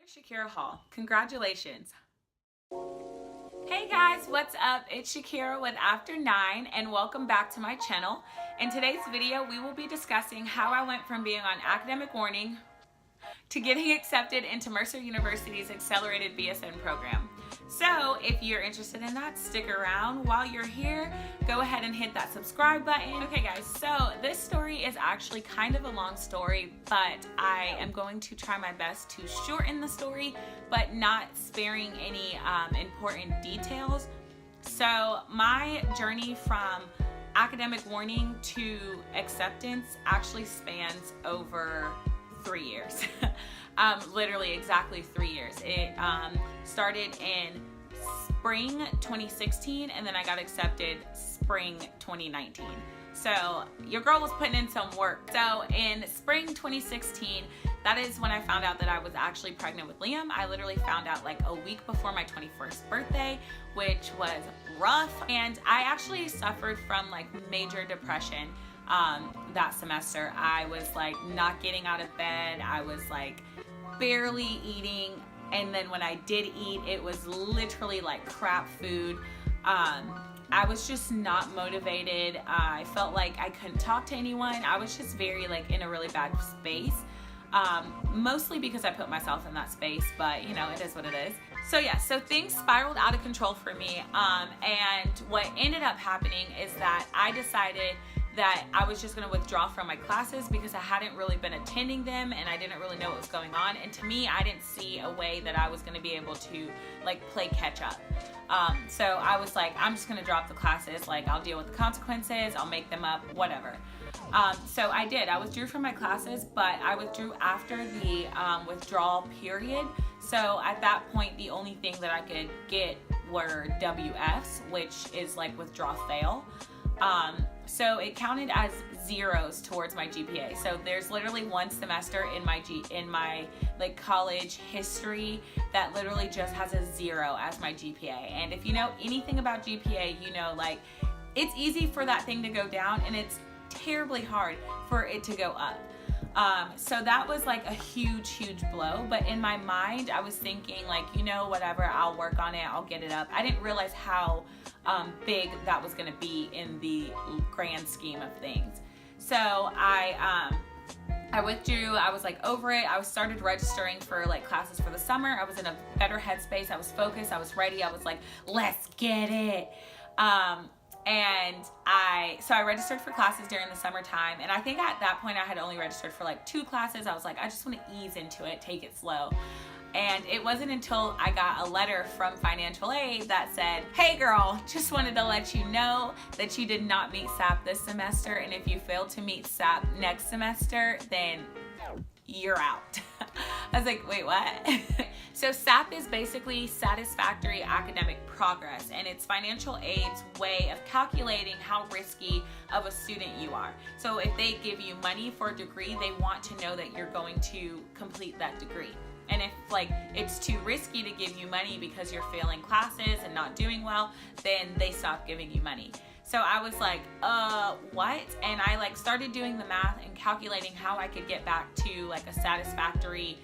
Shakira Hall. Congratulations. Hey guys, what's up? It's Shakira with After 9 and welcome back to my channel. In today's video, we will be discussing how I went from being on academic warning to getting accepted into Mercer University's accelerated BSN program. So if you're interested in that, stick around. While you're here, go ahead and hit that subscribe button. Okay guys, so this story is actually kind of a long story, but I am going to try my best to shorten the story, but not sparing any important details. So my journey from academic warning to acceptance actually spans over 3 years. Literally exactly 3 years. It started in spring 2016 and then I got accepted spring 2019. So your girl was putting in some work. So in spring 2016, that is when I found out that I was actually pregnant with Liam. I literally found out like a week before my 21st birthday, which was rough. And I actually suffered from like major depression that semester. I was like not getting out of bed. I was like barely eating, and then when I did eat, it was literally like crap food. I was just not motivated. I felt like I couldn't talk to anyone. I was just very like in a really bad space, mostly because I put myself in that space, but you know, it is what it is. So yeah, so things spiraled out of control for me, and what ended up happening is that I decided that I was just going to withdraw from my classes because I hadn't really been attending them and I didn't really know what was going on. And to me, I didn't see a way that I was going to be able to like play catch up. So I was like, I'm just going to drop the classes. Like I'll deal with the consequences. I'll make them up, whatever. So I did. I withdrew from my classes, but I withdrew after the withdrawal period. So at that point, the only thing that I could get were WFs, which is like withdraw fail. So it counted as zeros towards my GPA. So there's literally one semester in my like college history that literally just has a 0 as my GPA. And if you know anything about GPA, you know like it's easy for that thing to go down and it's terribly hard for it to go up. So that was like a huge blow, but in my mind I was thinking like, you know, whatever, I'll work on it, I'll get it up. I didn't realize how big that was going to be in the grand scheme of things. So I withdrew. I was like over it. I started registering for like classes for the summer. I was in a better headspace. I was focused. I was ready. I was like, let's get it. So I registered for classes during the summertime, and I think at that point I had only registered for like 2 classes. I was like, I just want to ease into it, take it slow. And it wasn't until I got a letter from financial aid that said, hey girl, just wanted to let you know that you did not meet SAP this semester, and if you fail to meet SAP next semester, then you're out. I was like, wait, what? So SAP is basically Satisfactory Academic Progress, and it's financial aid's way of calculating how risky of a student you are. So if they give you money for a degree, they want to know that you're going to complete that degree. And if like it's too risky to give you money because you're failing classes and not doing well, then they stop giving you money. So I was like, what? And I like started doing the math and calculating how I could get back to like a satisfactory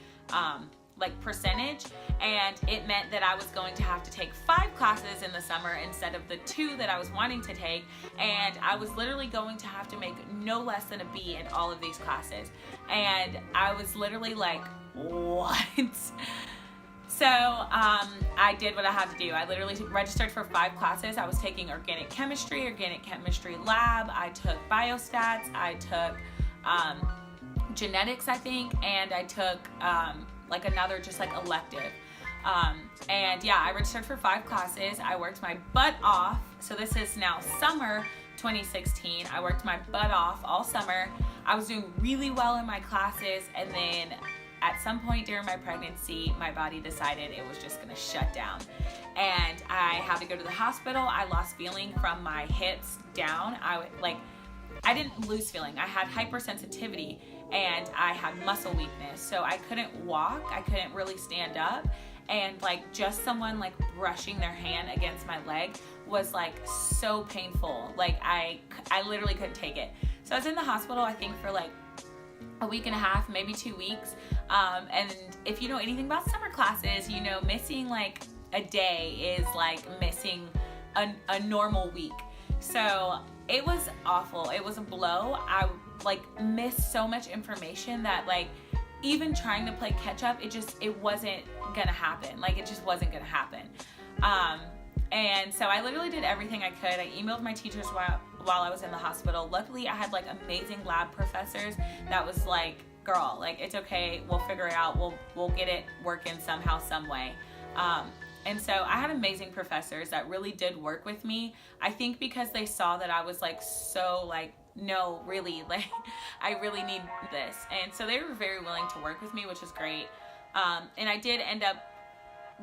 like percentage, and it meant that I was going to have to take 5 classes in the summer instead of the 2 that I was wanting to take, and I was literally going to have to make no less than a B in all of these classes. And I was literally like, what? So I did what I had to do. I literally registered for 5 classes. I was taking organic chemistry lab, I took biostats, I took genetics, I think, and I took like another just like elective. And yeah, I registered for 5 classes. I worked my butt off. So this is now summer 2016. I worked my butt off all summer. I was doing really well in my classes, and then at some point during my pregnancy, my body decided it was just gonna shut down. And I had to go to the hospital. I lost feeling from my hips down. I didn't lose feeling. I had hypersensitivity and I had muscle weakness. So I couldn't walk. I couldn't really stand up. And like just someone like brushing their hand against my leg was like so painful. Like I literally couldn't take it. So I was in the hospital, I think for like a week and a half, maybe 2 weeks. And if you know anything about summer classes, you know missing like a day is like missing a normal week. So it was awful. It was a blow. I like missed so much information that like even trying to play catch up, it wasn't gonna happen. Like it just wasn't gonna happen. And so I literally did everything I could. I emailed my teachers while I was in the hospital. Luckily, I had like amazing lab professors that was like, girl, like it's okay, we'll figure it out. We'll get it working somehow, some way. And so I had amazing professors that really did work with me. I think because they saw that I was like so like, no, really, like I really need this. And so they were very willing to work with me, which was great. And I did end up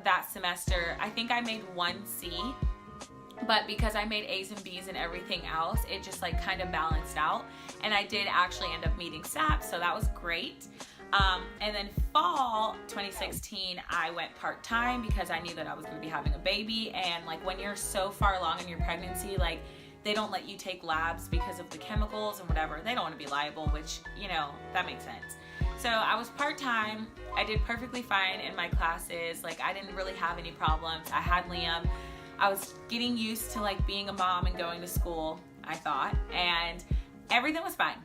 that semester, I think I made 1C, but because I made A's and B's and everything else, it just like kind of balanced out. And I did actually end up meeting SAP, so that was great. And then fall 2016, I went part-time because I knew that I was going to be having a baby. And like when you're so far along in your pregnancy, like they don't let you take labs because of the chemicals and whatever. They don't want to be liable, which, you know, that makes sense. So I was part-time. I did perfectly fine in my classes. Like I didn't really have any problems. I had Liam. I was getting used to like being a mom and going to school, I thought, and everything was fine.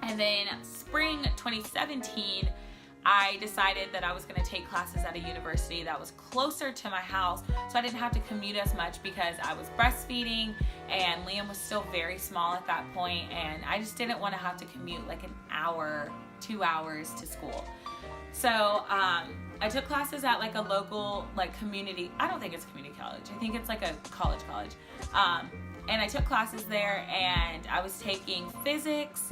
And then spring 2017, I decided that I was going to take classes at a university that was closer to my house, so I didn't have to commute as much because I was breastfeeding and Liam was still very small at that point, and I just didn't want to have to commute like an hour, 2 hours to school. So I took classes at like a local like community, I don't think it's community college, I think it's like a college. And I took classes there, and I was taking physics,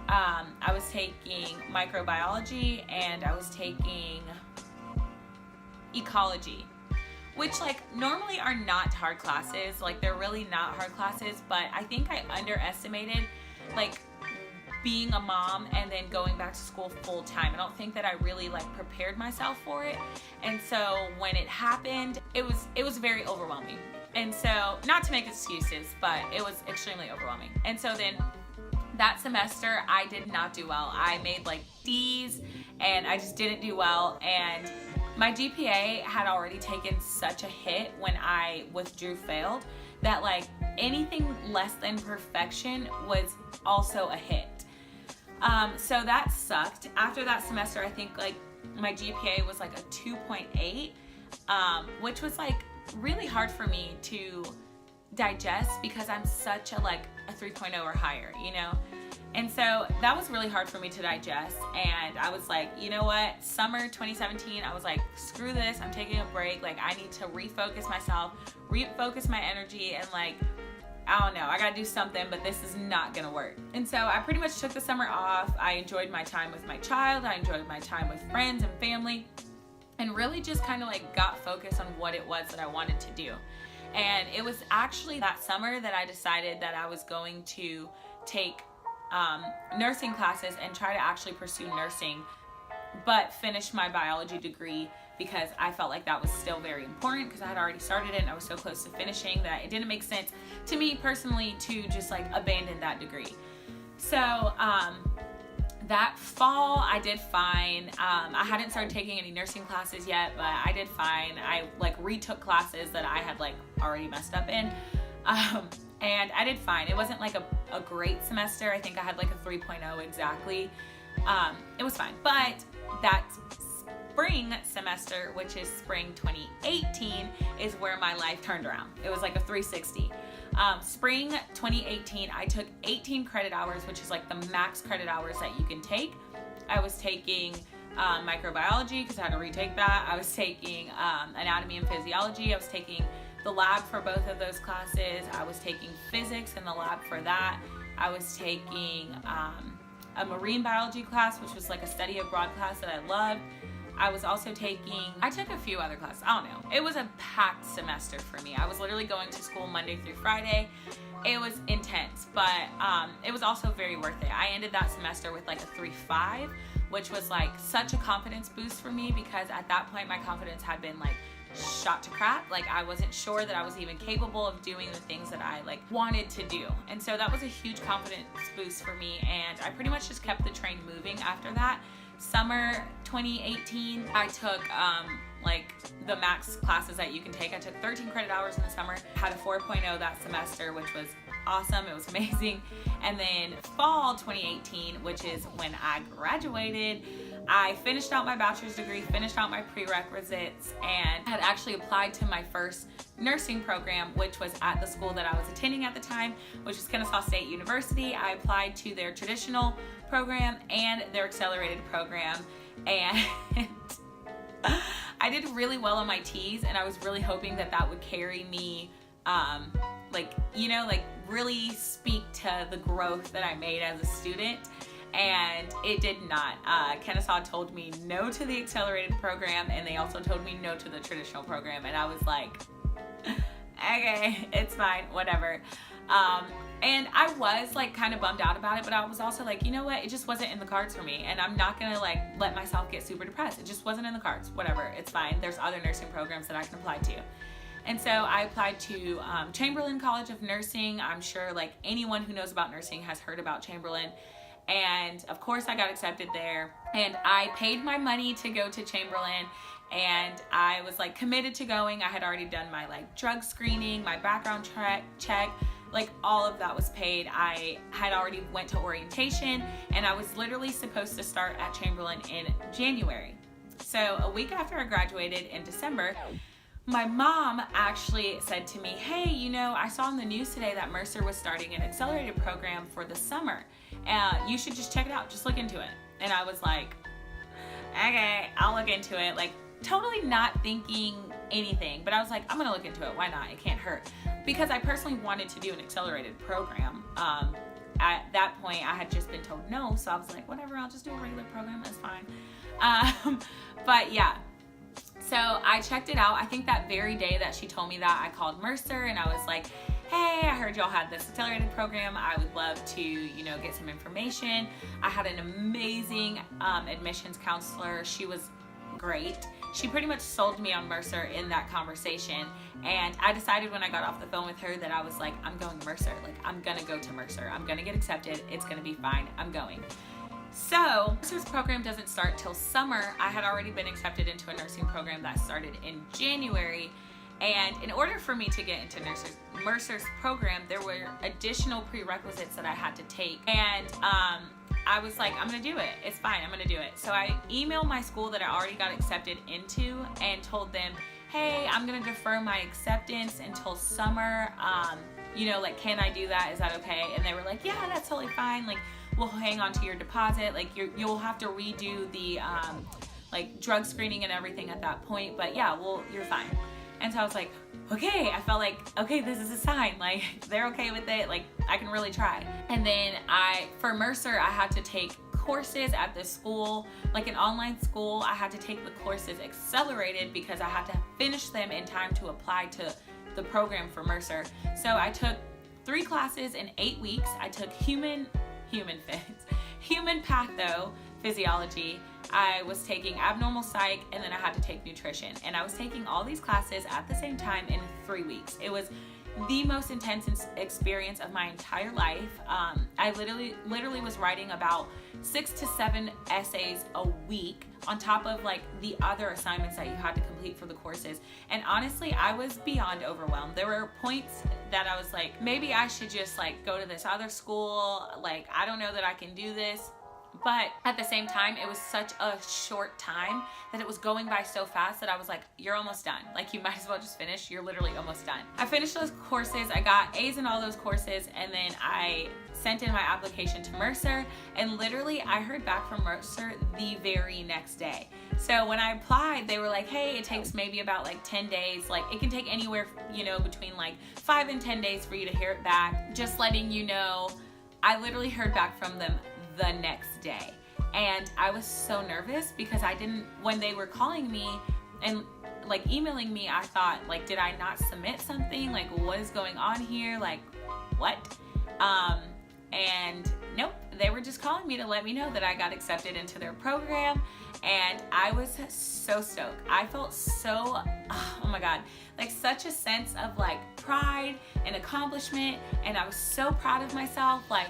I was taking microbiology, and I was taking ecology, which like normally are not hard classes. Like they're really not hard classes, but I think I underestimated like being a mom and then going back to school full time. I don't think that I really like prepared myself for it. And so when it happened, it was very overwhelming. And so, not to make excuses, but it was extremely overwhelming. And so then that semester, I did not do well. I made like D's, and I just didn't do well. And my GPA had already taken such a hit when I withdrew failed that like anything less than perfection was also a hit. So that sucked. After that semester, I think like my GPA was like a 2.8, which was like really hard for me to digest because I'm such a 3.0 or higher, you know? And so that was really hard for me to digest. And I was like, you know what? Summer 2017, I was like, screw this. I'm taking a break. Like I need to refocus myself, refocus my energy, and like, I don't know, I gotta do something, but this is not gonna work. And so I pretty much took the summer off. I enjoyed my time with my child. I enjoyed my time with friends and family, and really just kind of like got focused on what it was that I wanted to do. And it was actually that summer that I decided that I was going to take nursing classes and try to actually pursue nursing, but finish my biology degree, because I felt like that was still very important because I had already started it and I was so close to finishing that it didn't make sense to me personally to just like abandon that degree. So that fall I did fine. I hadn't started taking any nursing classes yet, but I did fine. I like retook classes that I had like already messed up in, and I did fine. It wasn't like a great semester. I think I had like a 3.0 exactly. It was fine, but that spring semester, which is spring 2018, is where my life turned around. It was like a 360. Spring 2018, I took 18 credit hours, which is like the max credit hours that you can take. I was taking microbiology because I had to retake that. I was taking anatomy and physiology. I was taking the lab for both of those classes. I was taking physics in the lab for that. I was taking a marine biology class, which was like a study abroad class that I loved. I was also I took a few other classes. I don't know. It was a packed semester for me. I was literally going to school Monday through Friday. It was intense, but it was also very worth it. I ended that semester with like a 3.5, which was like such a confidence boost for me because at that point my confidence had been like shot to crap. Like, I wasn't sure that I was even capable of doing the things that I like wanted to do. And so that was a huge confidence boost for me, and I pretty much just kept the train moving after that. Summer 2018, I took like the max classes that you can take. I took 13 credit hours in the summer, had a 4.0 that semester, which was awesome. It was amazing. And then fall 2018, which is when I graduated, I finished out my bachelor's degree, finished out my prerequisites, and had actually applied to my first nursing program, which was at the school that I was attending at the time, which was Kennesaw State University. I applied to their traditional program and their accelerated program, and I did really well on my T's, and I was really hoping that that would carry me, like really speak to the growth that I made as a student. And it did not. Kennesaw told me no to the accelerated program, and they also told me no to the traditional program, and I was like, okay, it's fine, whatever. And I was like kind of bummed out about it, but I was also like, you know what, it just wasn't in the cards for me, and I'm not gonna like let myself get super depressed. It just wasn't in the cards. Whatever, it's fine. There's other nursing programs that I can apply to. And so I applied to Chamberlain College of Nursing. I'm sure like anyone who knows about nursing has heard about Chamberlain. And of course I got accepted there, and I paid my money to go to Chamberlain, and I was like committed to going. I had already done my like drug screening, my background check, like all of that was paid. I had already went to orientation, and I was literally supposed to start at Chamberlain in January. So a week after I graduated in December, my mom actually said to me, hey, I saw in the news today that Mercer was starting an accelerated program for the summer. You should just check it out. Just look into it. And I was like, okay, I'll look into it. Like, totally not thinking anything. But I was like, I'm going to look into it. Why not? It can't hurt. Because I personally wanted to do an accelerated program. At that point, I had just been told no. So I was like, whatever, I'll just do a regular program. That's fine. But yeah. So I checked it out. I think that very day that she told me that, I called Mercer, and I was like, hey, I heard y'all had this accelerated program. I would love to, get some information. I had an amazing admissions counselor. She was great. She pretty much sold me on Mercer in that conversation. And I decided when I got off the phone with her that I was like, I'm going to Mercer. Like, I'm going to go to Mercer. I'm going to get accepted. It's going to be fine. I'm going. So, Mercer's program doesn't start till summer. I had already been accepted into a nursing program that started in January. And in order for me to get into Mercer's program, there were additional prerequisites that I had to take. And I was like, I'm going to do it. It's fine. I'm going to do it. So I emailed my school that I already got accepted into and told them, hey, I'm going to defer my acceptance until summer. Like, can I do that? Is that okay? And they were like, yeah, that's totally fine. Like, we'll hang on to your deposit. Like, you'll have to redo the like drug screening and everything at that point. But yeah, you're fine. And so I was like, okay, I felt like, okay, this is a sign. Like, they're okay with it. Like, I can really try. And then for Mercer, I had to take courses at the school, like an online school. I had to take the courses accelerated because I had to finish them in time to apply to the program for Mercer. So I took 3 classes in 8 weeks. I took human pathophysiology. I was taking abnormal psych, and then I had to take nutrition. And I was taking all these classes at the same time in 3 weeks. It was the most intense experience of my entire life. I literally was writing about 6 to 7 essays a week on top of like the other assignments that you had to complete for the courses. And honestly, I was beyond overwhelmed. There were points that I was like, maybe I should just like go to this other school. Like, I don't know that I can do this. But at the same time, it was such a short time that it was going by so fast that I was like, you're almost done. Like, you might as well just finish. You're literally almost done. I finished those courses. I got A's in all those courses, and then I sent in my application to Mercer, and literally I heard back from Mercer the very next day. So when I applied, they were like, hey, it takes maybe about like 10 days. Like, it can take anywhere, between like 5 and 10 days for you to hear it back. Just letting you know, I literally heard back from them the next day. And I was so nervous because when they were calling me and like emailing me, I thought like, did I not submit something? Like, what is going on here? Like, what? And nope, they were just calling me to let me know that I got accepted into their program, and I was so stoked. I felt so, oh my God, like such a sense of like pride and accomplishment, and I was so proud of myself. Like,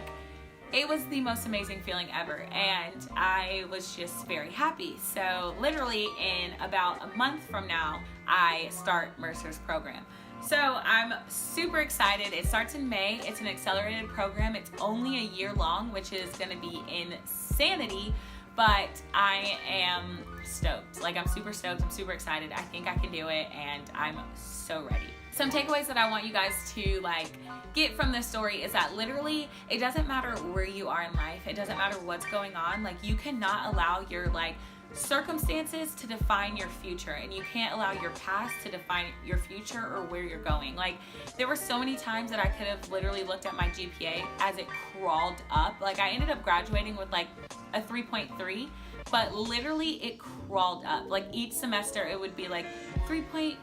it was the most amazing feeling ever, and I was just very happy. So literally in about a month from now, I start Mercer's program. So I'm super excited. It starts in May. It's an accelerated program. It's only a year long, which is gonna be insanity, but I am stoked. Like, I'm super stoked, I'm super excited. I think I can do it, and I'm so ready. Some takeaways that I want you guys to like get from this story is that literally it doesn't matter where you are in life. It doesn't matter what's going on. Like, you cannot allow your like circumstances to define your future, and you can't allow your past to define your future or where you're going. Like, there were so many times that I could have literally looked at my GPA as it crawled up. Like, I ended up graduating with like a 3.3, but literally it crawled up. Like, each semester it would be like 3.1,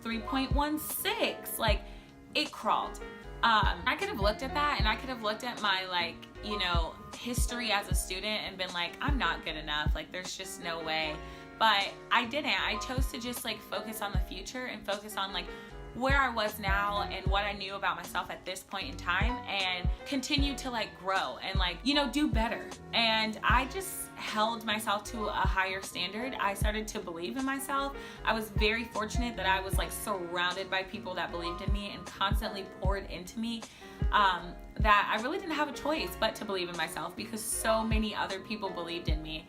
3.16, like it crawled. I could have looked at that, and I could have looked at my like, you know, history as a student and been like, I'm not good enough, like there's just no way. But I didn't. I chose to just like focus on the future and focus on like where I was now and what I knew about myself at this point in time, and continue to like grow and like, you know, do better. And I just held myself to a higher standard. I started to believe in myself. I was very fortunate that I was like surrounded by people that believed in me and constantly poured into me, that I really didn't have a choice but to believe in myself, because so many other people believed in me.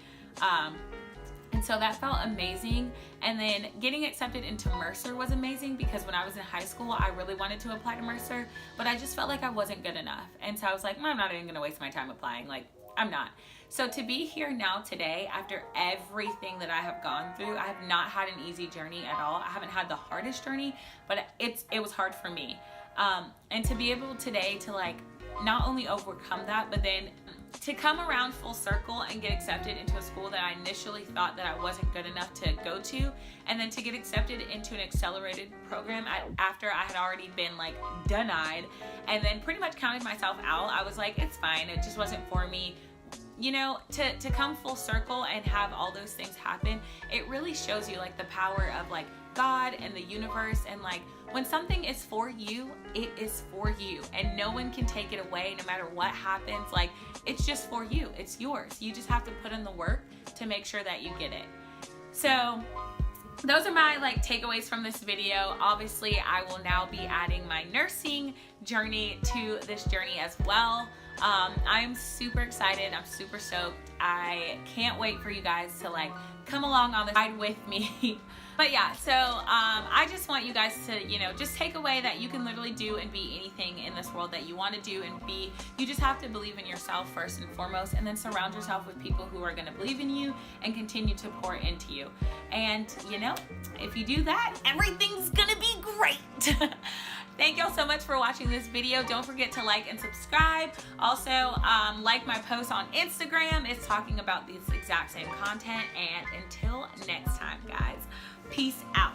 And so that felt amazing. And then getting accepted into Mercer was amazing, because when I was in high school, I really wanted to apply to Mercer, but I just felt like I wasn't good enough. And so I was like, I'm not even gonna waste my time applying. Like, I'm not. So to be here now today, after everything that I have gone through, I have not had an easy journey at all. I haven't had the hardest journey, but it was hard for me. And to be able today to like not only overcome that, but then to come around full circle and get accepted into a school that I initially thought that I wasn't good enough to go to, and then to get accepted into an accelerated program after I had already been like denied, and then pretty much counted myself out. I was like, it's fine, it just wasn't for me. You know, to come full circle and have all those things happen, it really shows you like the power of like God and the universe, and like when something is for you, it is for you, and no one can take it away no matter what happens. Like, it's just for you, it's yours. You just have to put in the work to make sure that you get it. So those are my like takeaways from this video. Obviously, I will now be adding my nursing journey to this journey as well. I'm super excited. I'm super stoked. I can't wait for you guys to like come along on the ride with me. But yeah, so I just want you guys to, you know, just take away that you can literally do and be anything in this world that you want to do and be. You just have to believe in yourself first and foremost, and then surround yourself with people who are going to believe in you and continue to pour into you. And, you know, if you do that, everything's going to be great. Thank y'all so much for watching this video. Don't forget to like and subscribe. Also, like my post on Instagram. It's talking about this exact same content. And until next time, guys, peace out.